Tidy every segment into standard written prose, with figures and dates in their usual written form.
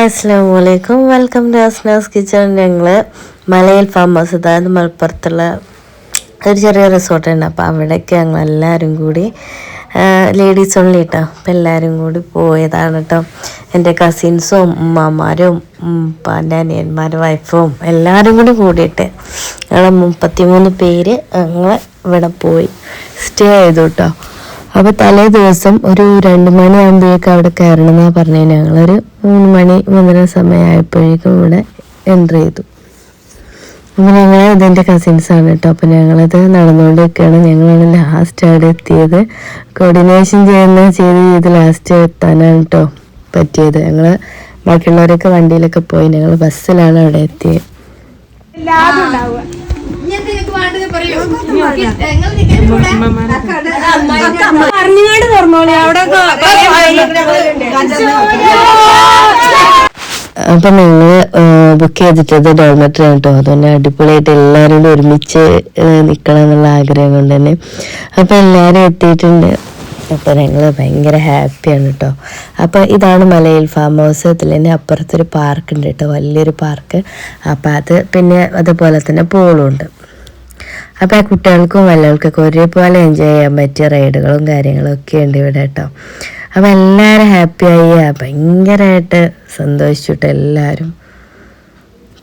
Hi അസ്സലാമു അലൈക്കും. Welcome to Asna's kitchen. ഞങ്ങൾ മലയിൽ ഫാം ഹൗസ്, അതായത് മലപ്പുറത്തുള്ള ഒരു ചെറിയ റിസോർട്ടുണ്ട്. അപ്പോൾ അവിടേക്ക് ഞങ്ങൾ എല്ലാവരും കൂടി ലേഡീസ് ഓൺലി കേട്ടോ. അപ്പോൾ എല്ലാവരും കൂടി പോയതാണ് കേട്ടോ. എൻ്റെ കസിൻസും ഉമ്മമാരും എൻ്റെ അനിയന്മാരും വൈഫും എല്ലാവരും കൂടി കൂടിയിട്ട് ഞങ്ങൾ 33 പേര് ഞങ്ങൾ ഇവിടെ പോയി സ്റ്റേ ചെയ്തു കേട്ടോ. അപ്പോൾ തലേ ദിവസം ഒരു 2 മണിയാകുമ്പോഴേക്കും അവിടെ കയറണം എന്നാണ് പറഞ്ഞത്. ഞങ്ങളൊരു 3 മണി 3:30 സമയമായപ്പോഴേക്കും ഇവിടെ എൻ്റർ ചെയ്തു. അപ്പോൾ ഞങ്ങൾ ഇതെൻ്റെ കസിൻസാണ് കേട്ടോ. അപ്പോൾ ഞങ്ങളത് നടന്നുകൊണ്ടിരിക്കുകയാണ്. ഞങ്ങളാണ് ലാസ്റ്റ് അവിടെ എത്തിയത്. കോർഡിനേഷൻ ചെയ്ത് ലാസ്റ്റ് എത്താനാണ് കേട്ടോ പറ്റിയത്. ഞങ്ങൾ ബാക്കിയുള്ളവരൊക്കെ വണ്ടിയിലൊക്കെ പോയി, ഞങ്ങൾ ബസ്സിലാണ് അവിടെ എത്തിയത്. അപ്പൊ ഞങ്ങള് ബുക്ക് ചെയ്തിട്ടത് ഡോർമെറ്ററി ആണ് കേട്ടോ. അതുകൊണ്ട് അടിപൊളിയായിട്ട് എല്ലാവരും കൂടി ഒരുമിച്ച് നിക്കണം എന്നുള്ള ആഗ്രഹം കൊണ്ട് തന്നെ അപ്പൊ എല്ലാരും എത്തിയിട്ടുണ്ട്. അപ്പൊ ഞങ്ങള് ഭയങ്കര ഹാപ്പിയാണ് കേട്ടോ. അപ്പൊ ഇതാണ് മലയിൽ ഫാം ഹൗസ്. ഇതിൽ തന്നെ അപ്പുറത്തൊരു പാർക്ക് ഉണ്ട് കേട്ടോ, വലിയൊരു പാർക്ക്. അപ്പൊ അത് പിന്നെ അതുപോലെ തന്നെ പൂളും ഉണ്ട്. അപ്പോൾ ആ കുട്ടികൾക്കും വലിയവർക്കൊക്കെ ഒരേപോലെ എൻജോയ് ചെയ്യാൻ പറ്റിയ റൈഡുകളും കാര്യങ്ങളും ഒക്കെ ഉണ്ട് ഇവിടെ കേട്ടോ. അപ്പോൾ എല്ലാവരും ഹാപ്പിയായി, ഭയങ്കരമായിട്ട് സന്തോഷിച്ചിട്ട് എല്ലാവരും.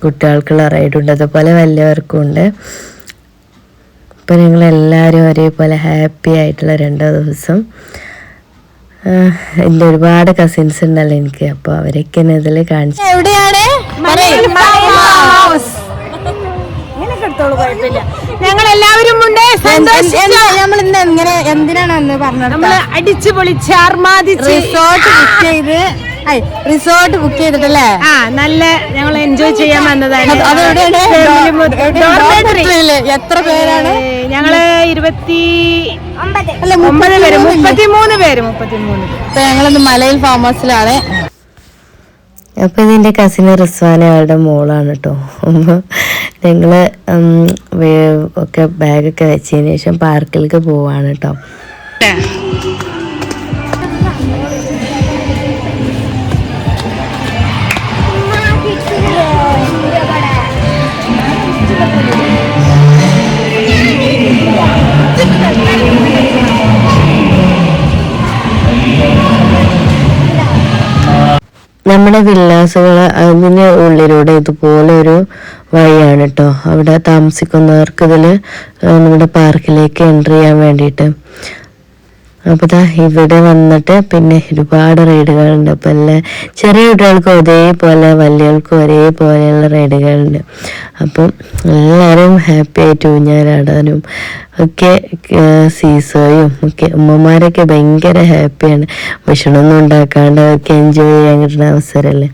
കുട്ടികൾക്കുള്ള റൈഡുണ്ട്, അതുപോലെ വലിയവർക്കും ഉണ്ട്. അപ്പോൾ ഞങ്ങളെല്ലാവരും ഒരേപോലെ ഹാപ്പി ആയിട്ടുള്ള 2 ദിവസം. എൻ്റെ ഒരുപാട് കസിൻസ് ഉണ്ടല്ലോ എനിക്ക്, അപ്പോൾ അവരൊക്കെ ഇതിൽ കാണിച്ചു. എവിടെയാണ് ഞങ്ങൾ എല്ലാവരും നമ്മൾ ഇന്ന് എങ്ങനെ എന്തിനാണ് പറഞ്ഞത്? നമ്മള് അടിച്ചു പൊളിച്ച് ആർമാദിച്ച് റിസോർട്ട് ബുക്ക് ചെയ്തിട്ടല്ലേ നല്ല ഞങ്ങൾ എൻജോയ് ചെയ്യാൻ വന്നതാണ്. എത്ര പേരാണ്? ഞങ്ങള് 29 പേര്, 33 പേര്. ഞങ്ങളിന്ന് മലയിൽ ഫാം ഹൗസിലാണ്. അപ്പോൾ ഇതിൻ്റെ കസിന് റിസ്വാന അവരുടെ മോളാണ് കേട്ടോ. ഞങ്ങൾ ഒക്കെ ബാഗൊക്കെ വെച്ചതിന് ശേഷം പാർക്കിലേക്ക് പോവാണ് കേട്ടോ. നമ്മുടെ വില്ലാസുകൾ അതിന് ഉള്ളിലൂടെ ഇതുപോലെ ഒരു വഴിയാണ് കേട്ടോ. അവിടെ താമസിക്കുന്നവർക്ക് ഇതിൽ നമ്മുടെ പാർക്കിലേക്ക് എൻ്റർ ചെയ്യാൻ വേണ്ടിയിട്ട്. അപ്പോൾ ഇവിടെ വന്നിട്ട് പിന്നെ ഒരുപാട് റൈഡുകളുണ്ട്. അപ്പോൾ എല്ലാം ചെറിയ കുട്ടികൾക്കും ഒരേപോലെ വലിയവർക്കും ഒരേപോലെയുള്ള റൈഡുകളുണ്ട്. അപ്പം എല്ലാവരും ഹാപ്പി ആയിട്ട് ഊഞ്ഞാലാടാനും ഒക്കെ സീസോയും ഒക്കെ. ഉമ്മമാരൊക്കെ ഭയങ്കര ഹാപ്പിയാണ്, ഭക്ഷണമൊന്നും ഉണ്ടാക്കാണ്ട് അവർക്ക് എൻജോയ് ചെയ്യാൻ കിട്ടുന്ന അവസരമല്ലേ.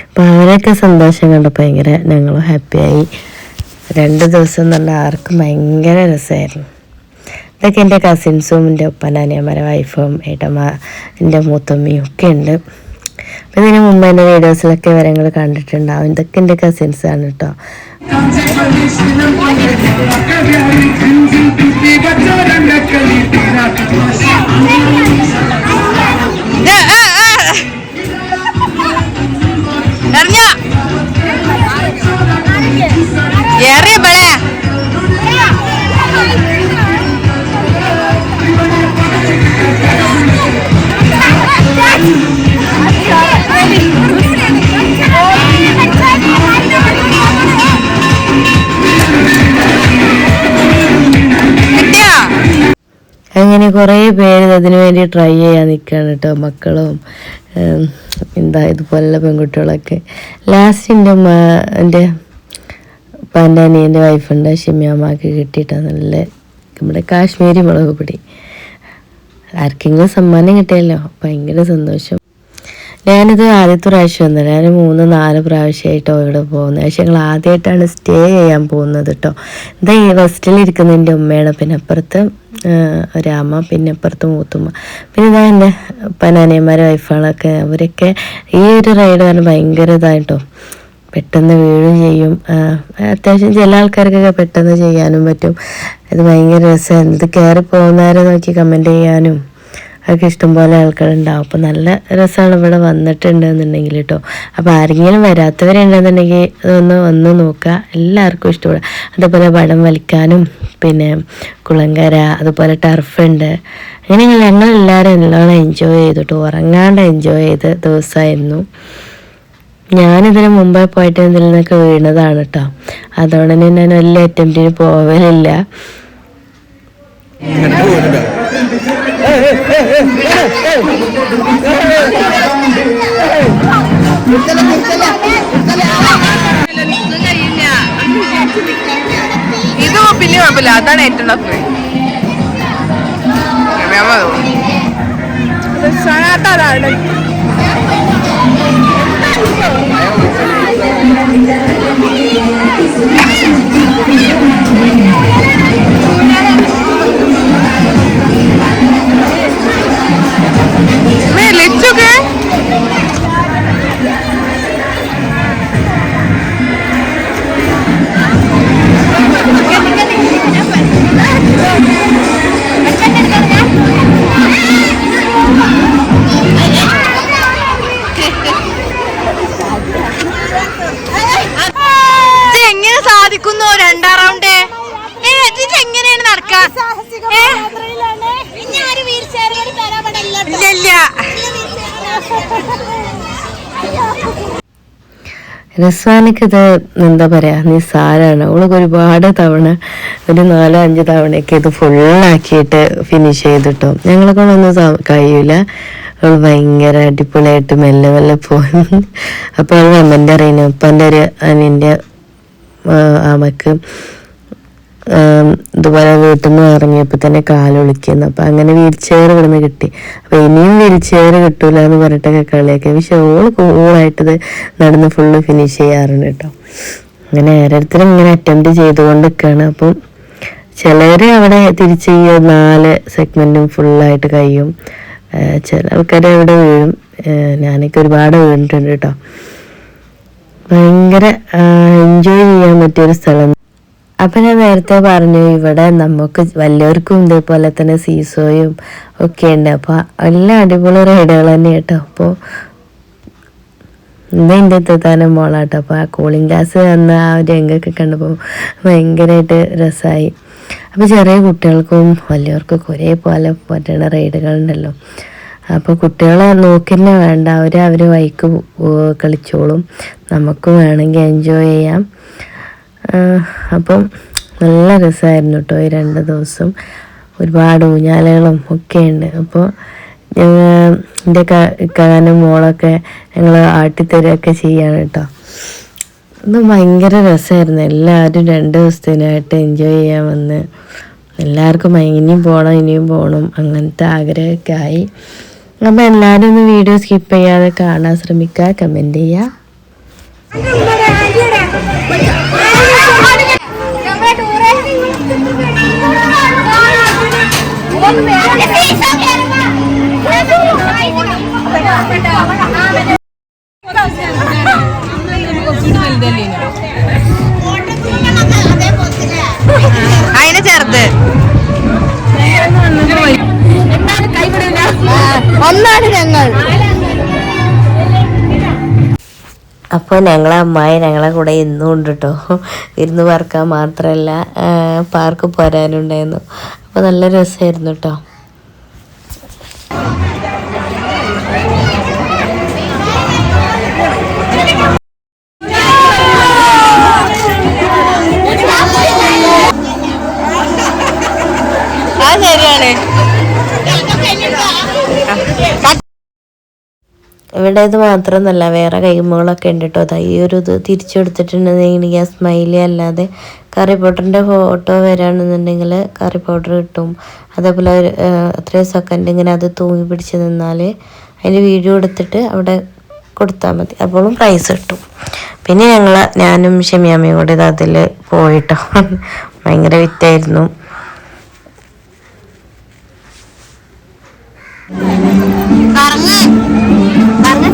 അപ്പോൾ അവരൊക്കെ സന്തോഷം കണ്ടപ്പോൾ ഭയങ്കര ഞങ്ങളും ഹാപ്പിയായി. 2 ദിവസം നല്ല ആർക്കും ഭയങ്കര രസമായിരുന്നു. ഇതൊക്കെ എൻ്റെ കസിൻസും എൻ്റെ ഒപ്പനാനിയന്മാരെ വൈഫും ഏട്ടമ്മ എൻ്റെ മൂത്തമ്മയും ഒക്കെ ഉണ്ട്. അപ്പം ഇതിന് മുമ്പ് എൻ്റെ വീഡിയോസിലൊക്കെ വിവരങ്ങൾ കണ്ടിട്ടുണ്ടാവും. ഇതൊക്കെ എൻ്റെ കസിൻസാണ് കേട്ടോ. അങ്ങനെ കുറേ പേര് അതിന് വേണ്ടി ട്രൈ ചെയ്യാൻ നിൽക്കുകയാണ് കേട്ടോ. മക്കളും ഇതുപോലുള്ള പെൺകുട്ടികളൊക്കെ. ലാസ്റ്റ് എൻ്റെ ഉപ്പാൻ്റെ അനിയൻ്റെ വൈഫുണ്ട് ഷിമിയമ്മക്ക് കിട്ടിയിട്ടാണ് നല്ല നമ്മുടെ കാശ്മീരി മുളക് പൊടി. ആർക്കെങ്കിലും സമ്മാനം കിട്ടിയല്ലോ, ഭയങ്കര സന്തോഷം. ഞാനിത് ആദ്യത്തെ പ്രാവശ്യം വന്നത്. ഞാൻ 3-4 പ്രാവശ്യമായിട്ടോ ഇവിടെ പോകുന്നത്. പക്ഷെ ഞങ്ങൾ ആദ്യമായിട്ടാണ് സ്റ്റേ ചെയ്യാൻ പോകുന്നത് കേട്ടോ. ഇതാ ഈ ഫസ്റ്റിലിരിക്കുന്ന എൻ്റെ ഉമ്മയാണ്, പിന്നെ അപ്പുറത്ത് ഒരമ്മ, പിന്നെ അപ്പുറത്ത് മൂത്തുമ്മ, പിന്നെ ഇതാ എൻ്റെ പനാനിയന്മാരെ വൈഫുകളൊക്കെ. അവരൊക്കെ ഈ ഒരു റൈഡ് പറഞ്ഞാൽ ഭയങ്കര ഇതായിട്ടോ, പെട്ടെന്ന് വീഴും ചെയ്യും. അത്യാവശ്യം ചില ആൾക്കാർക്കൊക്കെ പെട്ടെന്ന് ചെയ്യാനും പറ്റും. ഇത് ഭയങ്കര രസമാണ്. ഇത് കയറി പോകുന്നവരെ നോക്കി കമൻറ്റ് ചെയ്യാനും ഒക്കെ ഇഷ്ടംപോലെ ആൾക്കാരുണ്ടാവും. അപ്പോൾ നല്ല രസമാണ് ഇവിടെ വന്നിട്ടുണ്ടെന്നുണ്ടെങ്കിൽ കേട്ടോ. അപ്പോൾ ആരെങ്കിലും വരാത്തവരുണ്ടെന്നുണ്ടെങ്കിൽ അതൊന്ന് വന്ന് നോക്കുക, എല്ലാവർക്കും ഇഷ്ടപ്പെടും. അതുപോലെ വടം വലിക്കാനും പിന്നെ കുളങ്കര, അതുപോലെ ടർഫുണ്ട്. അങ്ങനെ ഞങ്ങളെല്ലാവരും നല്ലോണം എൻജോയ് ചെയ്തിട്ട് ഉറങ്ങാണ്ട് എൻജോയ് ചെയ്ത ദിവസമായിരുന്നു. ഞാനിതിന് മുമ്പേ പോയിട്ട് ഇതിൽ നിന്നൊക്കെ വീണതാണ് കേട്ടോ. അതുകൊണ്ട് തന്നെ ഞാൻ വലിയ അറ്റംപ്റ്റിന് പോവലില്ല. ഇത് പിന്നെ കുഴപ്പമില്ല, അതാണ് ഏറ്റവും ടഫ്. അതാണ് എങ്ങനെ സാധിക്കുന്നു? 2ാം റൗണ്ട് എങ്ങനെയാണ് നടക്കുക? റിസ്വാനിക്കിത് എന്താ പറയുക, നിസ്സാരമാണ്. അവൾക്ക് ഒരുപാട് തവണ, ഒരു 4-5 തവണയൊക്കെ ഇത് ഫുള്ളാക്കിയിട്ട് ഫിനിഷ് ചെയ്തിട്ടോ. ഞങ്ങളെ കൊണ്ടൊന്നും കഴിയില്ല. അവൾ ഭയങ്കര അടിപൊളിയായിട്ട് മെല്ലെ മെല്ലെ പോയി. അപ്പോൾ അവൾ കമൻ്റ് അറിയുന്നു, ഇപ്പം എൻ്റെ ഒരു അനിയൻ്റെ അമ്മക്ക് ഇതുപോലെ വീട്ടിൽ നിന്ന് ഇറങ്ങിയപ്പോൾ തന്നെ കാലൊളിക്കുന്നു. അപ്പം അങ്ങനെ വീൽ ചെയർ ഇവിടെ നിന്ന് കിട്ടി. അപ്പം ഇനിയും വീൽ ചെയർ കിട്ടൂല എന്ന് പറഞ്ഞിട്ടൊക്കെ കളിയാക്കി. പക്ഷെ ഓള് കൂളായിട്ടത് നടന്ന് ഫുള്ള് ഫിനിഷ് ചെയ്യാറുണ്ട് കേട്ടോ. അങ്ങനെ ഓരോരുത്തരും ഇങ്ങനെ അറ്റംപ്റ്റ് ചെയ്തുകൊണ്ട് നിൽക്കുകയാണ്. അപ്പം ചിലർ അവിടെ തിരിച്ച് ഈ 4 സെഗ്മെൻറ്റും ഫുള്ളായിട്ട് കഴിയും. ചില ആൾക്കാർ അവിടെ വീഴും. ഞാനൊക്കെ ഒരുപാട് വീണിട്ടുണ്ട് കേട്ടോ. ഭയങ്കര എൻജോയ് ചെയ്യാൻ പറ്റിയൊരു സ്ഥലം. അപ്പം ഞാൻ നേരത്തെ പറഞ്ഞു, ഇവിടെ നമുക്ക് വലിയവർക്കും ഇതേപോലെ തന്നെ സീസോയും ഒക്കെ ഉണ്ട്. അപ്പോൾ എല്ലാം അടിപൊളി റൈഡുകൾ തന്നെ കേട്ടോ. അപ്പോൾ ഇന്ന് എൻ്റെ എത്താനും മോളാട്ടോ. അപ്പോൾ ആ കൂളിംഗ് ഗ്ലാസ് വന്ന ആ ഒരു രംഗമൊക്കെ കണ്ടപ്പോൾ ഭയങ്കരമായിട്ട് രസമായി. അപ്പോൾ ചെറിയ കുട്ടികൾക്കും വലിയവർക്കൊക്കെ ഒരേപോലെ പറ്റുന്ന റൈഡുകളുണ്ടല്ലോ. അപ്പോൾ കുട്ടികളെ നോക്കി തന്നെ വേണ്ട, അവർ വൈക്ക് കളിച്ചോളും. നമുക്കും വേണമെങ്കിൽ എൻജോയ് ചെയ്യാം. അപ്പം നല്ല രസമായിരുന്നു കേട്ടോ ഈ 2 ദിവസം. ഒരുപാട് ഊഞ്ഞാലുകളും ഒക്കെ ഉണ്ട്. അപ്പോൾ എൻ്റെ കാനും മോളൊക്കെ ഞങ്ങൾ ആട്ടിത്തരുകയൊക്കെ ചെയ്യാണ് കേട്ടോ. ഇത് ഭയങ്കര രസമായിരുന്നു. എല്ലാവരും 2 ദിവസത്തിനായിട്ട് എൻജോയ് ചെയ്യാൻ വന്ന് എല്ലാവർക്കും ഇനിയും പോകണം അങ്ങനത്തെ ആഗ്രഹമൊക്കെ ആയി. അപ്പോൾ എല്ലാവരും ഒന്ന് വീഡിയോ സ്കിപ്പ് ചെയ്യാതെ കാണാൻ ശ്രമിക്കുക, കമൻറ്റ് ചെയ്യുക. അതിനെ ചെറുത് ഒന്നാണ് ഞങ്ങൾ. അപ്പോൾ ഞങ്ങളെ അമ്മായി ഞങ്ങളെ കൂടെ ഇന്നും ഉണ്ട് കേട്ടോ. ഇരുന്ന് പറക്കാൻ മാത്രമല്ല പാർക്ക് പോരാനുണ്ടായിരുന്നു. അപ്പോൾ നല്ല രസമായിരുന്നു കേട്ടോ. ശരിയാണ്. ഇവിടെ ഇത് മാത്രമൊന്നുമല്ല, വേറെ കൈമകളൊക്കെ ഉണ്ട് കേട്ടോ. ഈ ഒരു ഇത് തിരിച്ചു കൊടുത്തിട്ടുണ്ടെന്നുണ്ടെങ്കിൽ ആ സ്മൈലി അല്ലാതെ കറി പൗഡറിൻ്റെ ഫോട്ടോ വരാണെന്നുണ്ടെങ്കിൽ കറി പൗഡർ കിട്ടും. അതേപോലെ അത്രയും സെക്കൻഡ് ഇങ്ങനെ അത് തൂങ്ങി പിടിച്ച് നിന്നാൽ അതിന് വീഡിയോ എടുത്തിട്ട് അവിടെ കൊടുത്താൽ മതി, അപ്പോഴും പ്രൈസ് കിട്ടും. പിന്നെ ഞാനും ഷെമിയാമ്മയും കൂടി ഇത് അതിൽ പോയിട്ടോ. ഭയങ്കര വിറ്റായിരുന്നു.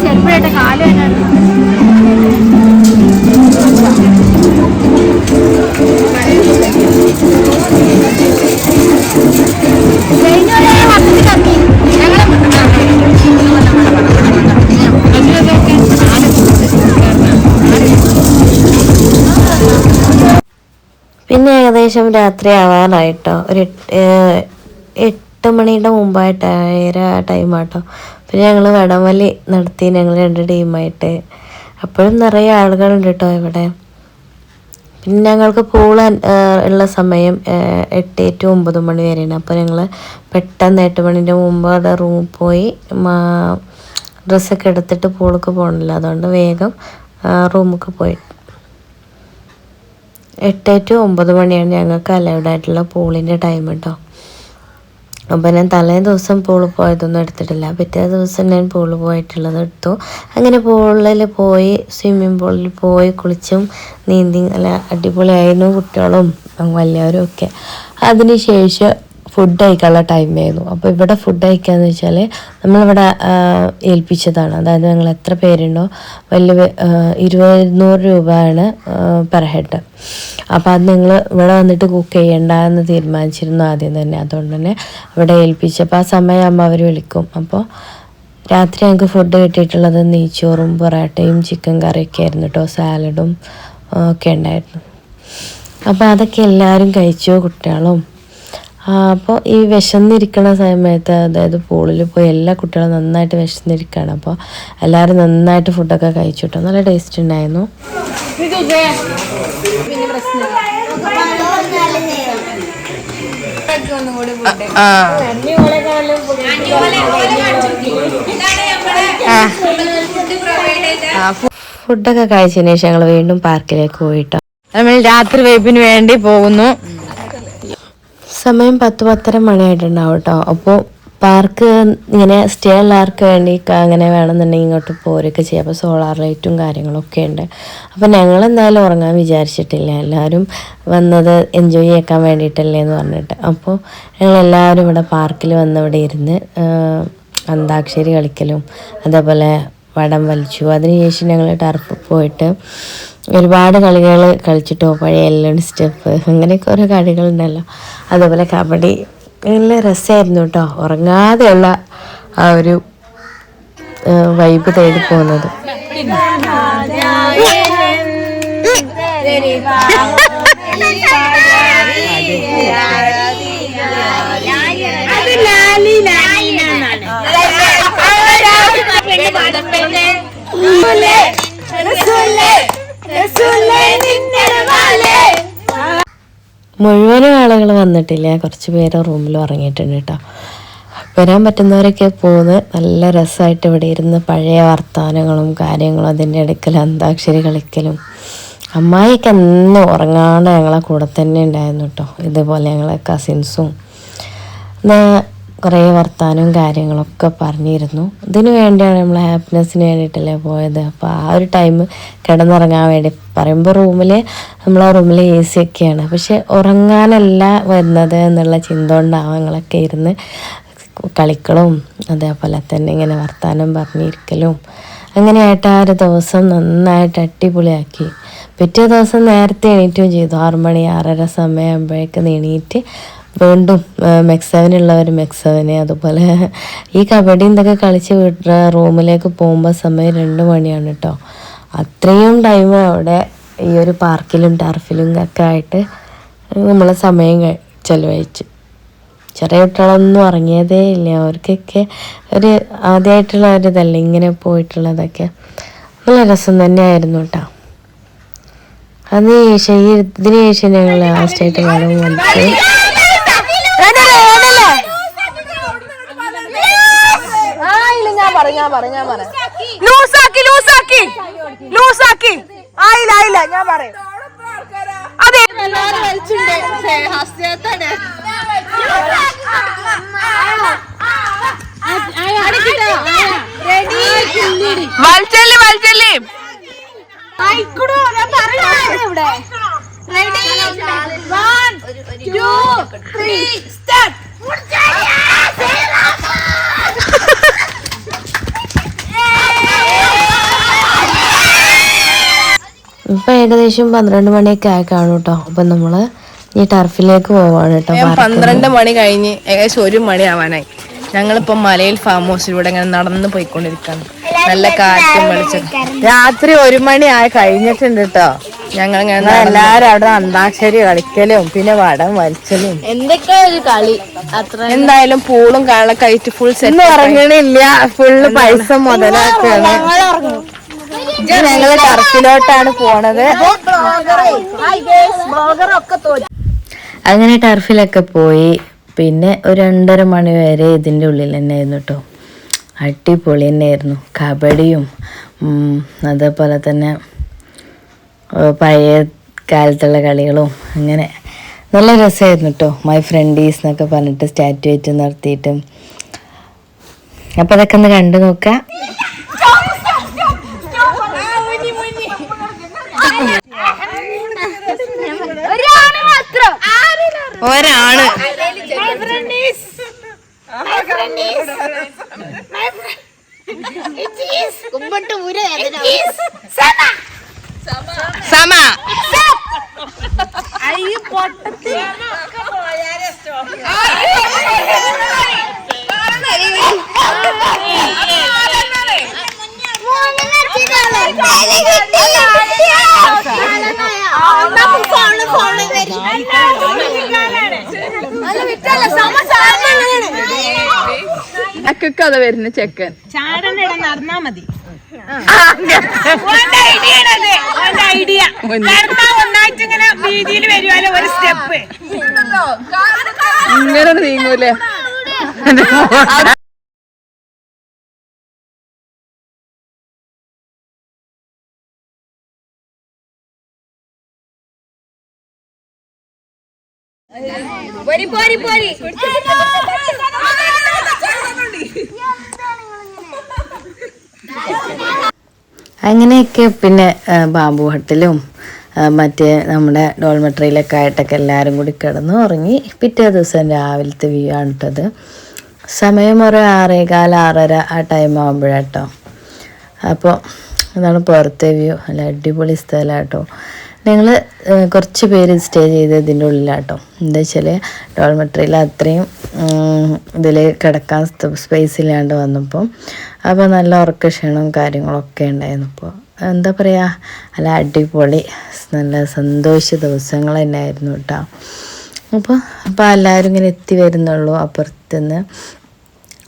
ചെറുപ്പമായിട്ട് കാല് ഞങ്ങള് ഏകദേശം രാത്രി ആവാറായിട്ടോ. ഒരു 8 മണിയുടെ മുമ്പായിട്ട് 8:30 ടൈമാട്ടോ. പിന്നെ ഞങ്ങൾ വടംവലി നടത്തി, ഞങ്ങൾ 2 ടീമായിട്ട്. അപ്പോഴും നിറയെ ആളുകളുണ്ട് കേട്ടോ ഇവിടെ. പിന്നെ ഞങ്ങൾക്ക് പൂൾ ഉള്ള സമയം 8 to 9 മണി വരെയാണ്. അപ്പോൾ ഞങ്ങൾ പെട്ടെന്ന് 8 മണിൻ്റെ മുമ്പ് അവിടെ റൂമിൽ പോയി ഡ്രസ്സൊക്കെ എടുത്തിട്ട് പൂൾക്ക് പോകണമല്ലോ, അതുകൊണ്ട് വേഗം റൂമിലേക്ക് പോയി. 8 to 9 മണിയാണ് ഞങ്ങൾക്ക് അലൗഡ് ആയിട്ടുള്ള പൂളിൻ്റെ ടൈം കേട്ടോ. അപ്പോൾ ഞാൻ തലേ ദിവസം പൂളിൽ പോയതൊന്നും എടുത്തിട്ടില്ല. പിറ്റേ ദിവസം ഞാൻ പൂളിൽ പോയിട്ടുള്ളത് എടുത്തു. അങ്ങനെ പൂളിൽ പോയി, സ്വിമ്മിങ് പൂളിൽ പോയി കുളിച്ചും നീന്തി നല്ല അടിപൊളിയായിരുന്നു, കുട്ടികളും വലിയവരും ഒക്കെ. അതിനുശേഷം ഫുഡ് കഴിക്കാനുള്ള ടൈമായിരുന്നു. അപ്പോൾ ഇവിടെ ഫുഡ് കഴിക്കാന്ന് വെച്ചാൽ നമ്മളിവിടെ ഏൽപ്പിച്ചതാണ്. അതായത് ഞങ്ങൾ എത്ര പേരുണ്ടോ വലിയ 200 രൂപയാണ് പെർ ഹെഡ്. അപ്പോൾ അത് നിങ്ങൾ ഇവിടെ വന്നിട്ട് കുക്ക് ചെയ്യണ്ട എന്ന് തീരുമാനിച്ചിരുന്നു ആദ്യം തന്നെ. അതുകൊണ്ട് തന്നെ ഇവിടെ ഏൽപ്പിച്ചപ്പോൾ ആ സമയമാകുമ്പോൾ അവർ വിളിക്കും. അപ്പോൾ രാത്രി ഞങ്ങൾക്ക് ഫുഡ് കിട്ടിയിട്ടുള്ളത് നെയ്ച്ചോറും പൊറാട്ടയും ചിക്കൻ കറിയൊക്കെ ആയിരുന്നു കേട്ടോ. സാലഡും ഒക്കെ ഉണ്ടായിരുന്നു. അപ്പോൾ അതൊക്കെ എല്ലാവരും കഴിച്ചു, കുട്ടികളും. അപ്പോൾ ഈ വിശന്നിരിക്കുന്ന സമയത്ത്, അതായത് പൂളിൽ പോയി എല്ലാ കുട്ടികളും നന്നായിട്ട് വിശന്നിരിക്കുകയാണ്. അപ്പോൾ എല്ലാവരും നന്നായിട്ട് ഫുഡൊക്കെ കഴിച്ചു കേട്ടോ. നല്ല ടേസ്റ്റ് ഉണ്ടായിരുന്നു. ഫുഡൊക്കെ കഴിച്ചതിന് ശേഷം ഞങ്ങൾ വീണ്ടും പാർക്കിലേക്ക് പോയിട്ടോ. നമ്മൾ രാത്രി വൈബിന് വേണ്ടി പോകുന്നു. സമയം 10-10:30 മണിയായിട്ടുണ്ടാവും കേട്ടോ. അപ്പോൾ പാർക്ക് ഇങ്ങനെ സ്റ്റേ ഉള്ളവർക്ക് വേണ്ടി അങ്ങനെ വേണമെന്നുണ്ടെങ്കിൽ ഇങ്ങോട്ട് പോരൊക്കെ ചെയ്യാം. അപ്പോൾ സോളാർ ലൈറ്റും കാര്യങ്ങളൊക്കെ ഉണ്ട്. അപ്പോൾ ഞങ്ങൾ എന്തായാലും ഉറങ്ങാൻ വിചാരിച്ചിട്ടില്ല, എല്ലാവരും വന്നത് എൻജോയ് ചെയ്യാൻ വേണ്ടിയിട്ടല്ലേ എന്ന് പറഞ്ഞിട്ട്. അപ്പോൾ ഞങ്ങളെല്ലാവരും ഇവിടെ പാർക്കിൽ വന്ന് ഇവിടെ ഇരുന്ന് അന്താക്ഷരി കളിക്കലും അതേപോലെ വടം വലിച്ചു. അതിനുശേഷം ഞങ്ങൾ ടർഫ് പോയിട്ട് ഒരുപാട് കളികൾ കളിച്ചിട്ടോ. പഴയ എല്ലൺ സ്റ്റെപ്പ്, അങ്ങനെയൊക്കെ ഓരോ കളികളുണ്ടല്ലോ. അതേപോലെ കബഡി, നല്ല രസമായിരുന്നു കേട്ടോ. ഉറങ്ങാതെയുള്ള ആ ഒരു വൈബ് തേടി പോകുന്നത്. മുഴുവനും ആളുകൾ വന്നിട്ടില്ല, കുറച്ച് പേര് റൂമിൽ ഉറങ്ങിയിട്ടുണ്ട് കേട്ടോ. വരാൻ പറ്റുന്നവരൊക്കെ പോകുന്നത്. നല്ല രസമായിട്ട് ഇവിടെ ഇരുന്ന് പഴയ വർത്തമാനങ്ങളും കാര്യങ്ങളും അതിൻ്റെ ഇടയ്ക്കൽ അന്താക്ഷരി കളിക്കലും. അമ്മായിയൊക്കെ എന്നും ഉറങ്ങാണ്ട് ഞങ്ങളെ കൂടെ തന്നെ ഉണ്ടായിരുന്നു കേട്ടോ. ഇതുപോലെ ഞങ്ങളെ കസിൻസും കുറേ വർത്താനവും കാര്യങ്ങളൊക്കെ പറഞ്ഞിരുന്നു. ഇതിനു വേണ്ടിയാണ് നമ്മൾ ഹാപ്പിനെസ്സിന് വേണ്ടിയിട്ടല്ലേ പോയത്. അപ്പോൾ ആ ഒരു ടൈം കിടന്നുറങ്ങാൻ വേണ്ടി പറയുമ്പോൾ നമ്മളെ റൂമിൽ AC ഒക്കെയാണ്, പക്ഷെ ഉറങ്ങാനല്ല വരുന്നത് എന്നുള്ള ചിന്ത കൊണ്ടാവും ഞങ്ങളൊക്കെ ഇരുന്ന് കളിക്കളും അതേപോലെ തന്നെ ഇങ്ങനെ വർത്താനം പറഞ്ഞിരിക്കലും. അങ്ങനെയായിട്ട് ആ ഒരു ദിവസം നന്നായിട്ട് അടിപൊളിയാക്കി. പിറ്റേ ദിവസം നേരത്തെ എണീറ്റും ചെയ്തു. 6 മണി 6:30 സമയമാകുമ്പോഴേക്ക് എണീറ്റ് വീണ്ടും മെക്സവനുള്ളവർ മെക്സവന്, അതുപോലെ ഈ കബഡി എന്തൊക്കെ കളിച്ച് റൂമിലേക്ക് പോകുമ്പോൾ സമയം 2 മണിയാണ് കേട്ടോ. അത്രയും ടൈം അവിടെ ഈ ഒരു പാർക്കിലും ടർഫിലും ഒക്കെ ആയിട്ട് നമ്മൾ സമയം ചെലവഴിച്ചു. ചെറിയ കുട്ടികളൊന്നും ഉറങ്ങിയതേ ഇല്ല. അവർക്കൊക്കെ ഒരു ആദ്യമായിട്ടുള്ള ഒരു ഇതല്ല ഇങ്ങനെ പോയിട്ടുള്ളതൊക്കെ. നല്ല രസം തന്നെയായിരുന്നു കേട്ടോ. ഇതിന് ശേഷം ഞങ്ങൾ ലാസ്റ്റായിട്ട് വടം വലിച്ചു. ഇപ്പൊ ഏകദേശം 12 മണിയൊക്കെ ആയി കാണും കേട്ടോ. അപ്പൊ നമ്മള് ഈ ടർഫിലേക്ക് പോവാണ് കേട്ടോ. 12 മണി കഴിഞ്ഞ് ഏകദേശം 1 മണി ആവാനായി. ഞങ്ങളിപ്പോ മലയിൽ ഫാം ഹൗസിലൂടെ ഇങ്ങനെ നടന്നു പോയിക്കൊണ്ടിരിക്കാണ്. നല്ല കാറ്റും വെളിച്ചം. രാത്രി 1 മണി ആയി കഴിഞ്ഞിട്ടുണ്ട് കേട്ടോ. ഞങ്ങളിങ്ങനെ എല്ലാരും അവിടെ അന്താക്ഷരി കളിക്കലും പിന്നെ വടം വലിച്ചലും എന്തൊക്കെ ഒരു കളി അത്ര. എന്തായാലും പൂളും കാണൊക്കെ ആയിട്ട് ഫുൾ സെറ്റ് ഇറങ്ങണില്ല. ഫുള്ള് പൈസ മുതലാക്കാണ്. ഞങ്ങള് ടർഫിലോട്ടാണ് പോണത്. അങ്ങനെ ടർഫിലൊക്കെ പോയി. പിന്നെ ഒരു 2:30 മണി വരെ ഇതിൻ്റെ ഉള്ളിൽ തന്നെ ആയിരുന്നു കേട്ടോ. അടിപൊളി തന്നെയായിരുന്നു. കബഡിയും അതേപോലെ തന്നെ പഴയ കാലത്തുള്ള കളികളും അങ്ങനെ നല്ല രസമായിരുന്നു കേട്ടോ. മൈ ഫ്രണ്ടീസ് എന്നൊക്കെ പറഞ്ഞിട്ട് സ്റ്റാറ്റു ആയിട്ട് നടത്തിയിട്ട്. അപ്പോൾ അതൊക്കെ ഒന്ന് കണ്ടു നോക്കാം. ഒരാണ് സമ അക്കൊക്കെ വരുന്ന ചെക്കൻ ചാടനിട നടന്നാ മതി. ഐഡിയ ഒന്നായിട്ടിങ്ങനെ വീതിയിൽ വരുവാലോ ഒരു സ്റ്റെപ്പ് ഇങ്ങനെ നീങ്ങൂലേ. അങ്ങനെയൊക്കെ പിന്നെ ബാബു ഹട്ടിലും മറ്റേ നമ്മുടെ ഡോൾമെട്രിയിലൊക്കെ ആയിട്ടൊക്കെ എല്ലാവരും കൂടി കിടന്ന് ഉറങ്ങി. പിറ്റേ ദിവസം രാവിലത്തെ വ്യൂ ആണ് കേട്ടത്. സമയം ഒരു 6:15 6:30 ആ ടൈം ആകുമ്പോഴാട്ടോ. അപ്പോൾ അതാണ് പുറത്തെ വ്യൂ. നല്ല അടിപൊളി സ്ഥലമാട്ടോ. ഞങ്ങൾ കുറച്ച് പേര് സ്റ്റേ ചെയ്ത് ഇതിൻ്റെ ഉള്ളിലാട്ടോ. എന്താ വെച്ചാൽ ഡോൾമെട്രിയിൽ അത്രയും ഇതിൽ കിടക്കാൻ സ്പേസ് ഇല്ലാണ്ട് വന്നപ്പോൾ അപ്പോൾ നല്ല ഉറക്ക ക്ഷീണവും കാര്യങ്ങളൊക്കെ ഉണ്ടായിരുന്നു. അപ്പോൾ എന്താ പറയുക, നല്ല അടിപൊളി നല്ല സന്തോഷ ദിവസങ്ങൾ തന്നെയായിരുന്നു കേട്ടോ. അപ്പോൾ എല്ലാവരും ഇങ്ങനെ എത്തി വരുന്നുള്ളൂ അപ്പുറത്തുനിന്ന്.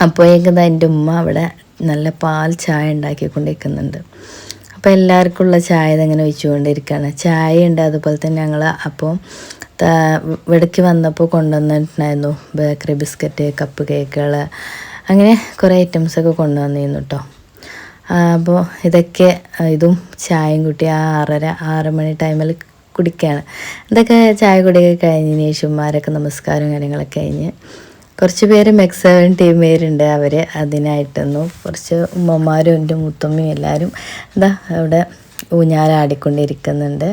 അപ്പോഴേക്കും എൻ്റെ ഉമ്മ അവിടെ നല്ല പാൽ ചായ ഉണ്ടാക്കിക്കൊണ്ടിരിക്കുന്നുണ്ട്. അപ്പോൾ എല്ലാവർക്കുള്ള ചായ ഇതങ്ങനെ വെച്ചുകൊണ്ടിരിക്കുകയാണ്. ചായ ഉണ്ട്. അതുപോലെ തന്നെ ഞങ്ങൾ അപ്പോൾ ഇവിടേക്ക് വന്നപ്പോൾ കൊണ്ടുവന്നിട്ടുണ്ടായിരുന്നു ബേക്കറി ബിസ്ക്കറ്റ്, കപ്പ് കേക്കുകൾ, അങ്ങനെ കുറേ ഐറ്റംസൊക്കെ കൊണ്ടുവന്നിരുന്നു കേട്ടോ. അപ്പോൾ ഇതും ചായയും കൂട്ടി 6:30 6 മണി ടൈമിൽ കുടിക്കുകയാണ്. ഇതൊക്കെ ചായ കുടിയൊക്കെ കഴിഞ്ഞതിന് ശേഷന്മാരൊക്കെ നമസ്കാരവും കാര്യങ്ങളൊക്കെ കഴിഞ്ഞ് കുറച്ച് പേര് മെക്സവൻ ടീം പേരുണ്ട്. അവർ അതിനായിട്ടൊന്നു കുറച്ച് ഉമ്മമാരും എൻ്റെ മുത്തമ്മയും എല്ലാവരും അവിടെ ഊഞ്ഞാലാടിക്കൊണ്ടിരിക്കുന്നുണ്ട്.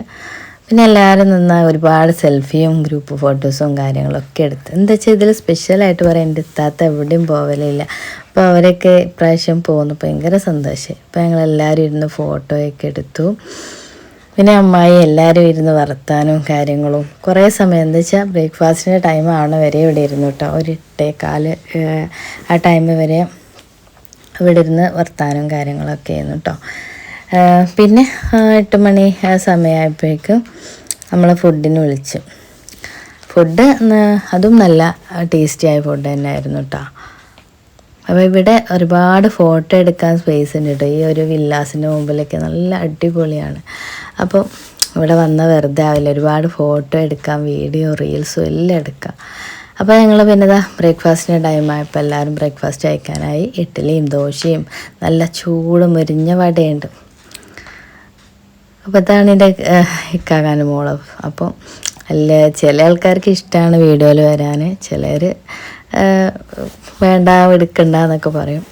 പിന്നെ എല്ലാവരും നിന്നാൽ ഒരുപാട് സെൽഫിയും ഗ്രൂപ്പ് ഫോട്ടോസും കാര്യങ്ങളൊക്കെ എടുത്ത്. എന്താ വെച്ചാൽ ഇതിൽ സ്പെഷ്യലായിട്ട് പറയാൻ എൻ്റെ ഇത്താത്ത എവിടെയും പോവലില്ല. അപ്പോൾ അവരൊക്കെ ഇപ്രാവശ്യം പോകുന്നു. ഭയങ്കര സന്തോഷം. അപ്പോൾ ഞങ്ങളെല്ലാവരും ഇരുന്ന് ഫോട്ടോയൊക്കെ എടുത്തു. പിന്നെ അമ്മായി എല്ലാവരും ഇരുന്ന് വർത്താനവും കാര്യങ്ങളും കുറേ സമയം. എന്താ വെച്ചാൽ ബ്രേക്ക്ഫാസ്റ്റിൻ്റെ ടൈം ആവണ വരെ ഇവിടെ ഇരുന്നു കേട്ടോ. ഒരു 8:15 ആ ടൈം വരെ ഇവിടെ ഇരുന്ന് വർത്താനവും കാര്യങ്ങളൊക്കെ ആയിരുന്നു കേട്ടോ. പിന്നെ 8 മണി ആ സമയമായപ്പോഴേക്കും നമ്മളെ ഫുഡിന് വിളിച്ചു. ഫുഡ് അതും നല്ല ടേസ്റ്റിയായ ഫുഡ് തന്നെയായിരുന്നു കേട്ടോ. അപ്പോൾ ഇവിടെ ഒരുപാട് ഫോട്ടോ എടുക്കാൻ സ്പേസ് ഉണ്ട് കേട്ടോ. ഈ ഒരു വില്ലാസിൻ്റെ മുമ്പിലൊക്കെ നല്ല അടിപൊളിയാണ്. അപ്പോൾ ഇവിടെ വന്ന വെറുതെ ആവില്ല, ഒരുപാട് ഫോട്ടോ എടുക്കാം, വീഡിയോ റീൽസും എല്ലാം എടുക്കാം. അപ്പോൾ ഞങ്ങൾ പിന്നെ ബ്രേക്ക്ഫാസ്റ്റിൻ്റെ ടൈമായപ്പോൾ എല്ലാവരും ബ്രേക്ക്ഫാസ്റ്റ് കഴിക്കാനായി. ഇഡ്ഡലിയും ദോശയും നല്ല ചൂട് മുരിഞ്ഞ വടയുണ്ട്. അപ്പോൾ ഇതാണ് എൻ്റെ ഇക്കാകാൻ്റെ മോള്. അപ്പോൾ ചില ആൾക്കാർക്ക് ഇഷ്ടമാണ് വീഡിയോയിൽ വരാൻ, ചിലർ വേണ്ട എടുക്കണ്ട എന്നൊക്കെ പറയും.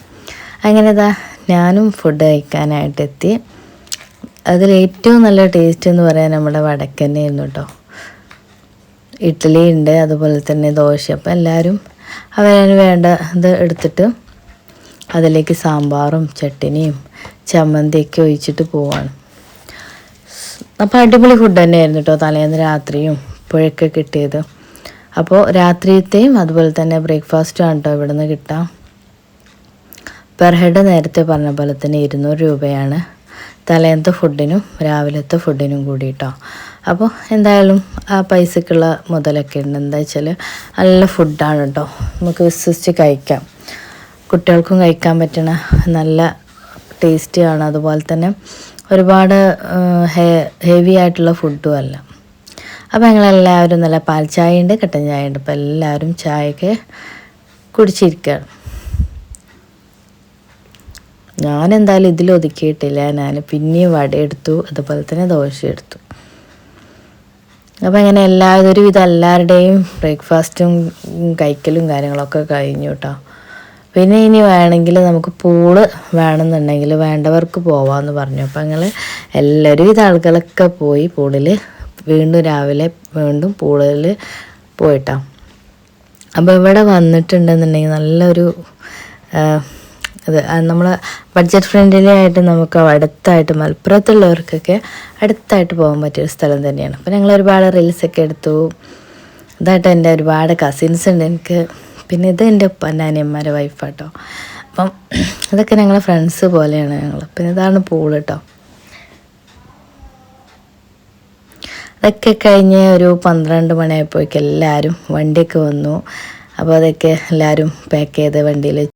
അങ്ങനെ ഞാനും ഫുഡ് കഴിക്കാനായിട്ട് എത്തി. അതിലേറ്റവും നല്ല ടേസ്റ്റ് എന്ന് പറയാൻ നമ്മുടെ വടക്കന്നെയായിരുന്നു കേട്ടോ. ഇഡ്ഡലി ഉണ്ട്, അതുപോലെ തന്നെ ദോശ. അപ്പോൾ എല്ലാവരും അവരതിന് വേണ്ട ഇത് എടുത്തിട്ട് അതിലേക്ക് സാമ്പാറും ചട്ടിനിയും ചമ്മന്തിയൊക്കെ ഒഴിച്ചിട്ട് പോവാണ്. അപ്പോൾ അടിപൊളി ഫുഡ് തന്നെയായിരുന്നു കേട്ടോ. തലേന്ന് രാത്രിയും ഇപ്പോഴൊക്കെ കിട്ടിയത്. അപ്പോൾ രാത്രിയത്തെയും അതുപോലെ തന്നെ ബ്രേക്ക്ഫാസ്റ്റും ആണ് കേട്ടോ ഇവിടെ നിന്ന് കിട്ടാം. പെർ ഹെഡ് നേരത്തെ പറഞ്ഞ പോലെ തന്നെ 200 രൂപയാണ്. തലേന്നത്തെ ഫുഡിനും രാവിലത്തെ ഫുഡിനും കൂടി കേട്ടോ. അപ്പോൾ എന്തായാലും ആ പൈസക്കുള്ള മുതലൊക്കെ ഉണ്ട്. എന്താ വെച്ചാൽ നല്ല ഫുഡാണ് കേട്ടോ, നമുക്ക് വിശ്വസിച്ച് കഴിക്കാം. കുട്ടികൾക്കും കഴിക്കാൻ പറ്റണ നല്ല ടേസ്റ്റിയാണ്. അതുപോലെ തന്നെ ഒരുപാട് ഹെവി ആയിട്ടുള്ള ഫുഡും അല്ല. അപ്പോൾ ഞങ്ങളെല്ലാവരും നല്ല പാൽ ചായ ഉണ്ട്, കട്ടൻ ചായ ഉണ്ട്. അപ്പോൾ എല്ലാവരും ചായയൊക്കെ കുടിച്ചിരിക്കുകയാണ്. ഞാൻ എന്തായാലും ഇതിൽ ഒതുക്കിയിട്ടില്ല. ഞാൻ പിന്നെയും വട എടുത്തു, അതുപോലെ തന്നെ ദോശ എടുത്തു. അപ്പോൾ അങ്ങനെ ഒരുവിധം എല്ലാവരുടെയും ബ്രേക്ക്ഫാസ്റ്റും കഴിക്കലും കാര്യങ്ങളൊക്കെ കഴിഞ്ഞു കേട്ടോ. പിന്നെ ഇനി വേണമെങ്കിൽ നമുക്ക് പൂള് വേണമെന്നുണ്ടെങ്കിൽ വേണ്ടവർക്ക് പോവാമെന്ന് പറഞ്ഞു. അപ്പോൾ ഞങ്ങൾ എല്ലാവരും ആളുകളൊക്കെ പോയി പൂളിൽ വീണ്ടും രാവിലെ വീണ്ടും പൂളിൽ പോയിട്ടാണ്. അപ്പോൾ ഇവിടെ വന്നിട്ടുണ്ടെന്നുണ്ടെങ്കിൽ നല്ലൊരു അത് നമ്മൾ ബഡ്ജറ്റ് ഫ്രണ്ട്ലി ആയിട്ട് നമുക്ക് അടുത്തായിട്ട് മലപ്പുറത്തുള്ളവർക്കൊക്കെ അടുത്തായിട്ട് പോകാൻ പറ്റിയൊരു സ്ഥലം തന്നെയാണ്. അപ്പോൾ ഞങ്ങൾ ഒരുപാട് റീൽസൊക്കെ എടുത്തു. ഇതായിട്ട് എൻ്റെ ഒരുപാട് കസിൻസ് ഉണ്ട് എനിക്ക്. പിന്നെ ഇത് എൻ്റെ ഉപ്പാൻ്റെ അനിയന്മാരുടെ വൈഫാട്ടോ. അപ്പം ഇതൊക്കെ ഞങ്ങളെ ഫ്രണ്ട്സ് പോലെയാണ് ഞങ്ങൾ. പിന്നെ ഇതാണ് പൂൾ കേട്ടോ. അതൊക്കെ കഴിഞ്ഞ് ഒരു 12 മണിയായപ്പോഴേക്കും എല്ലാവരും വണ്ടിയൊക്കെ വന്നു. അപ്പോൾ അതൊക്കെ എല്ലാവരും പാക്ക് ചെയ്ത് വണ്ടിയിൽ